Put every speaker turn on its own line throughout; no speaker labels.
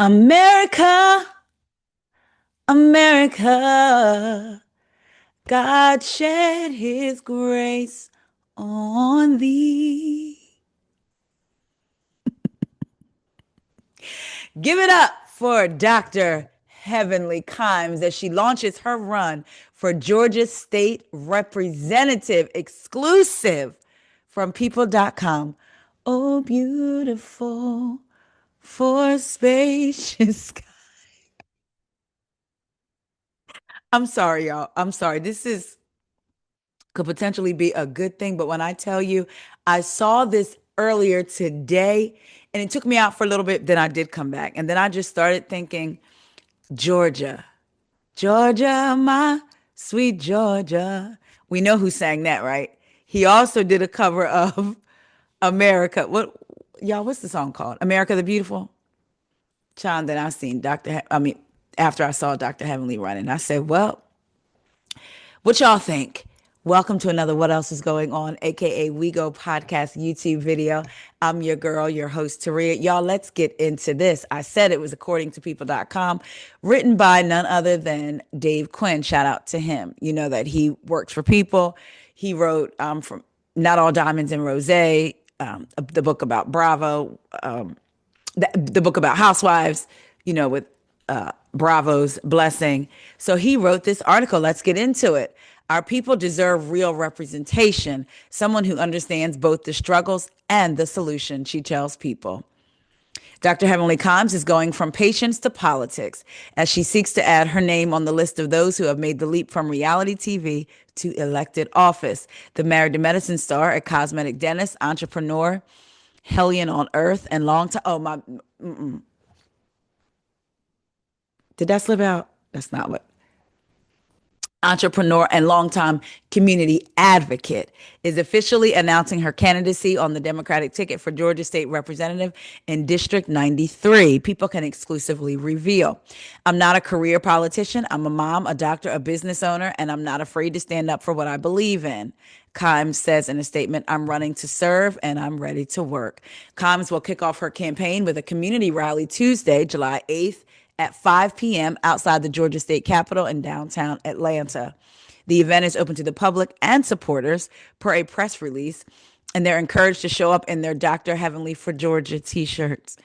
America, America, God shed his grace on thee. Give it up for Dr. Heavenly Kimes as she launches her run for Georgia State Representative exclusive from people.com. Oh, beautiful for spacious. I'm sorry, y'all. I'm sorry. This is could potentially be a good thing. But when I tell you, I saw this earlier today and it took me out for a little bit. Then I did come back. And then I just started thinking, Georgia, Georgia, my sweet Georgia. We know who sang that, right? He also did a cover of America. Y'all, what's the song called? America the Beautiful? Child, that I seen after I saw Dr. Heavenly running, I said, well, what y'all think? Welcome to another What Else is Going On, aka We Go podcast YouTube video. I'm your girl, your host, Taria. Y'all, let's get into this. I said it was according to people.com, written by none other than Dave Quinn. Shout out to him. You know that he works for People. He wrote from Not All Diamonds and Rose, the book about Bravo, the book about housewives, with Bravo's blessing. So he wrote this article. Let's get into it. Our people deserve real representation, someone who understands both the struggles and the solution, she tells people. Dr. Heavenly Kimes is going from patience to politics as she seeks to add her name on the list of those who have made the leap from reality TV to elected office. The Married to Medicine star, a cosmetic dentist, entrepreneur, hellion on earth, and long time. Oh, my. Did that slip out? That's not what. Entrepreneur and longtime community advocate is officially announcing her candidacy on the Democratic ticket for Georgia State Representative in District 93. People can exclusively reveal. I'm not a career politician. I'm a mom, a doctor, a business owner, and I'm not afraid to stand up for what I believe in. Kimes says in a statement, I'm running to serve and I'm ready to work. Kimes will kick off her campaign with a community rally Tuesday, July 8th at 5 p.m. outside the Georgia State Capitol in downtown Atlanta. The event is open to the public and supporters per a press release, and they're encouraged to show up in their Dr. Heavenly for Georgia t-shirts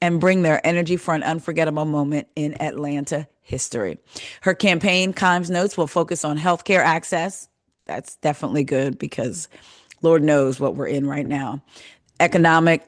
and bring their energy for an unforgettable moment in Atlanta history. Her campaign, Kimes notes, will focus on healthcare access. That's definitely good because Lord knows what we're in right now. Economic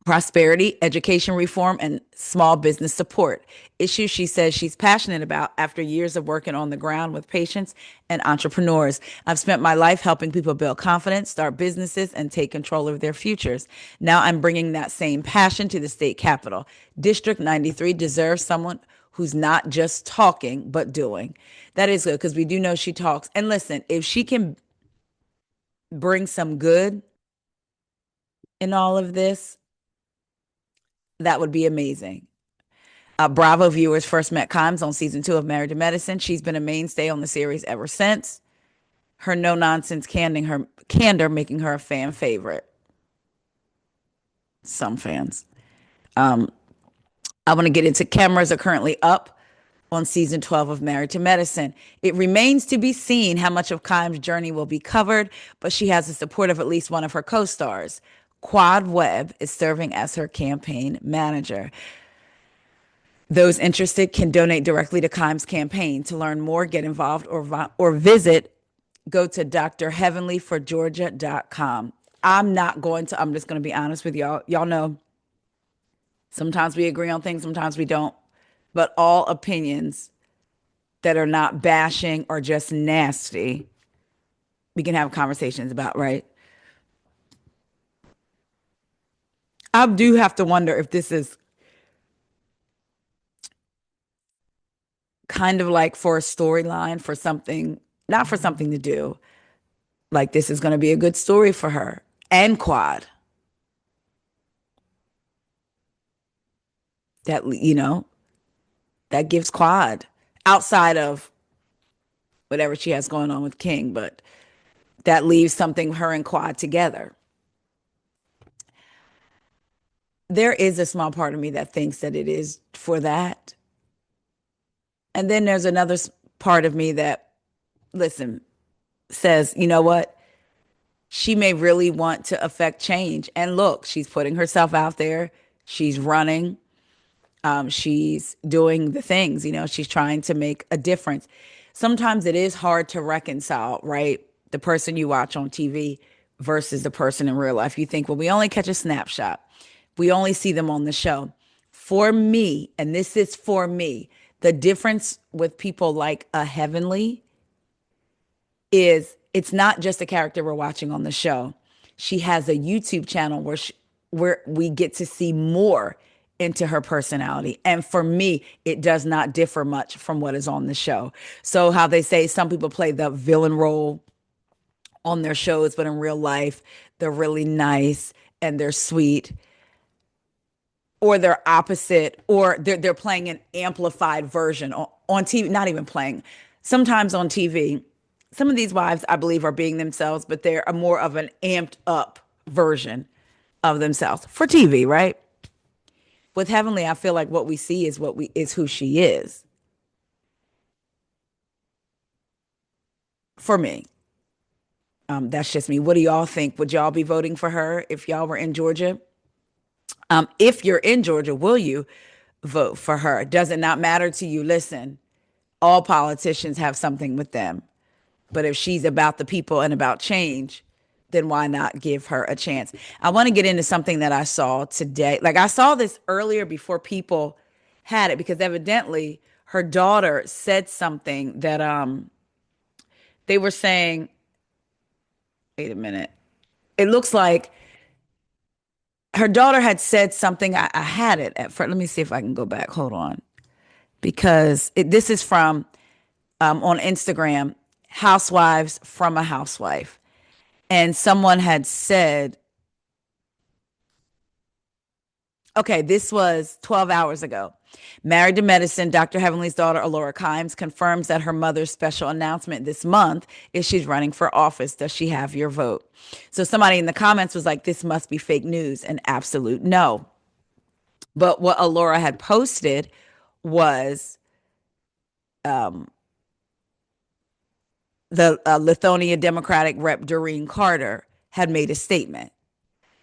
prosperity, education reform, and small business support. Issues she says she's passionate about after years of working on the ground with patients and entrepreneurs. I've spent my life helping people build confidence, start businesses, and take control of their futures. Now I'm bringing that same passion to the state capitol. District 93 deserves someone who's not just talking, but doing. That is good because we do know she talks. And listen, if she can bring some good in all of this, that would be amazing. Bravo viewers first met Kimes on season 2 of Married to Medicine. She's been a mainstay on the series ever since. Her no nonsense candor making her a fan favorite. Some fans. I want to get into cameras are currently up on season 12 of Married to Medicine. It remains to be seen how much of Kimes' journey will be covered, but she has the support of at least one of her co-stars. Quad Webb is serving as her campaign manager. Those interested can donate directly to Kimes' campaign. To learn more, get involved, or visit, go to drheavenlyforgeorgia.com. I'm just going to be honest with y'all. Y'all know sometimes we agree on things, sometimes we don't. But all opinions that are not bashing or just nasty, we can have conversations about, right? I do have to wonder if this is kind of like for a storyline, for something, not for something to do. Like this is going to be a good story for her and Quad. That that gives Quad outside of whatever she has going on with King, but that leaves something her and Quad together. there is a small part of me that thinks that it is for that. And then there's another part of me that, listen, says, you know what? She may really want to affect change. And look, she's putting herself out there. She's running. She's doing the things, she's trying to make a difference. Sometimes it is hard to reconcile, right? The person you watch on TV versus the person in real life. You think, well, we only catch a snapshot. We only see them on the show. For me, and this is for me, the difference with people like a Heavenly is it's not just a character we're watching on the show. She has a YouTube channel where we get to see more into her personality. And for me, it does not differ much from what is on the show. So how they say some people play the villain role on their shows, but in real life, they're really nice and they're sweet. Or they're opposite, or they're playing an amplified version on TV, not even playing. Sometimes on TV, some of these wives, I believe, are being themselves, but they're a more of an amped up version of themselves for TV, right? With Heavenly, I feel like what we see is who she is. For me. That's just me. What do y'all think? Would y'all be voting for her if y'all were in Georgia? If you're in Georgia, will you vote for her? Does it not matter to you? Listen, all politicians have something with them. But if she's about the people and about change, then why not give her a chance? I want to get into something that I saw today. Like I saw this earlier before people had it, because evidently her daughter said something that they were saying, wait a minute. It looks like her daughter had said something. I had it at first. Let me see if I can go back. Hold on. Because this is from on Instagram, Housewives from a Housewife. And someone had said, okay, this was 12 hours ago. Married to Medicine, Dr. Heavenly's daughter, Alora Chimes, confirms that her mother's special announcement this month is she's running for office. Does she have your vote? So somebody in the comments was like, this must be fake news. An absolute no. But what Alora had posted was the Lithonia Democratic Rep Doreen Carter had made a statement.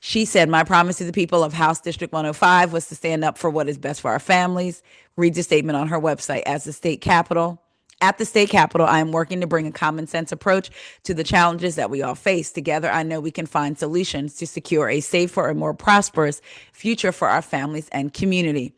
She said, my promise to the people of House District 105 was to stand up for what is best for our families. Read the statement on her website. At the state capitol, I am working to bring a common sense approach to the challenges that we all face. Together, I know we can find solutions to secure a safer and more prosperous future for our families and community.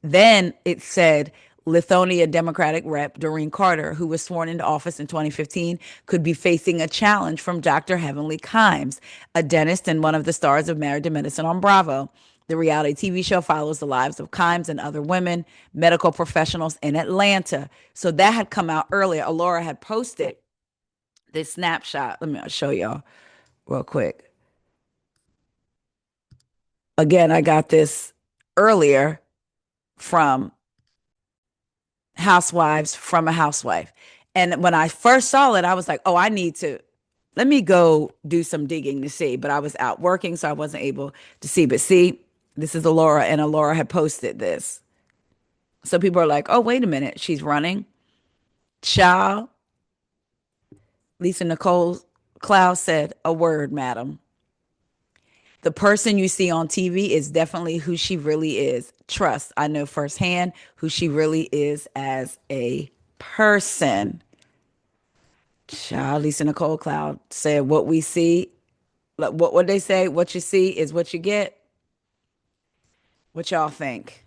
Then it said, Lithonia Democratic Rep Doreen Carter, who was sworn into office in 2015, could be facing a challenge from Dr. Heavenly Chimes, a dentist and one of the stars of Married to Medicine on Bravo. The reality TV show follows the lives of Chimes and other women, medical professionals in Atlanta. So that had come out earlier. Alora had posted this snapshot. Let me show y'all real quick. Again, I got this earlier from Housewives from a Housewife. And when I first saw it, I was like, oh, let me go do some digging to see. But I was out working, so I wasn't able to see. But see, this is Alora, and Alora had posted this. So people are like, oh, wait a minute, she's running. Child. LisaNicole Cloud said, a word, madam. The person you see on TV is definitely who she really is. Trust, I know firsthand who she really is as a person. Child, LisaNicole Cloud said, what we see, what they say, what you see is what you get. What y'all think?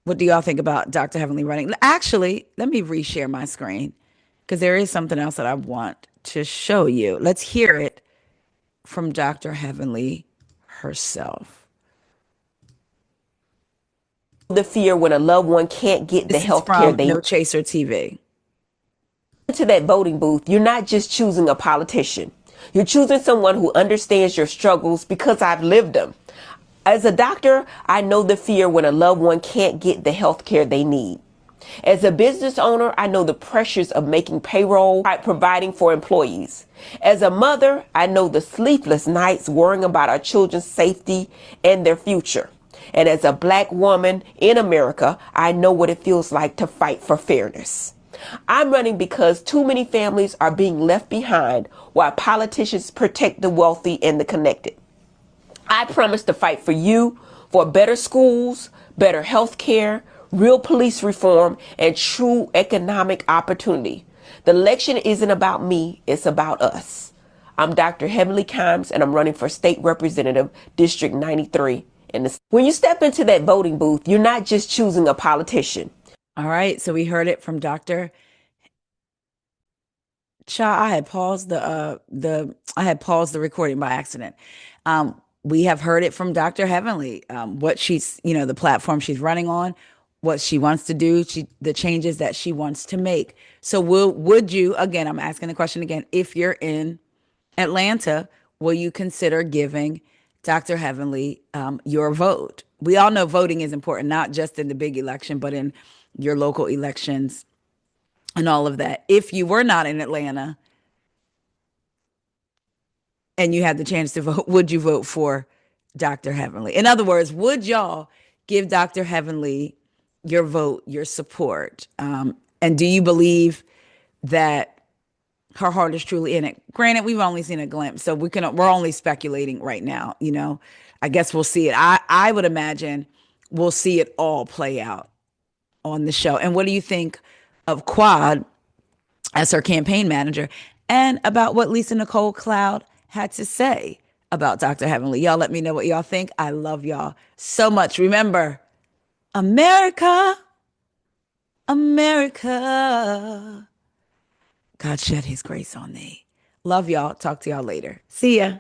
What do y'all think about Dr. Heavenly running? Actually, let me reshare my screen because there is something else that I want to show you. Let's hear it from Dr. Heavenly herself.
The fear when a loved one can't get the health care they
need. No Chaser TV.
To that voting booth, you're not just choosing a politician. You're choosing someone who understands your struggles because I've lived them. As a doctor, I know the fear when a loved one can't get the health care they need. As a business owner, I know the pressures of making payroll, providing for employees. As a mother, I know the sleepless nights worrying about our children's safety and their future. And as a black woman in America, I know what it feels like to fight for fairness. I'm running because too many families are being left behind while politicians protect the wealthy and the connected. I promise to fight for you for better schools, better health care, real police reform, and true economic opportunity. The election isn't about me, it's about us. I'm Dr. Heavenly Chimes, and I'm running for State Representative District 93. When you step into that voting booth, you're not just choosing a politician.
All right. So we heard it from Dr. Cha. I had paused the recording by accident. We have heard it from Dr. Heavenly, what she's, the platform she's running on, what she wants to do, the changes that she wants to make. So would you, again, I'm asking the question again, if you're in Atlanta, will you consider giving Dr. Heavenly your vote? We all know voting is important, not just in the big election, but in your local elections and all of that. If you were not in Atlanta and you had the chance to vote, would you vote for Dr. Heavenly? In other words, would y'all give Dr. Heavenly your vote, your support? And do you believe that her heart is truly in it? Granted, we've only seen a glimpse, so we're only speculating right now. I guess we'll see it. I would imagine we'll see it all play out on the show. And what do you think of Quad as her campaign manager and about what LisaNicole Cloud had to say about Dr. Heavenly? Y'all let me know what y'all think. I love y'all so much. Remember, America, America, God shed his grace on thee. Love y'all. Talk to y'all later. See ya.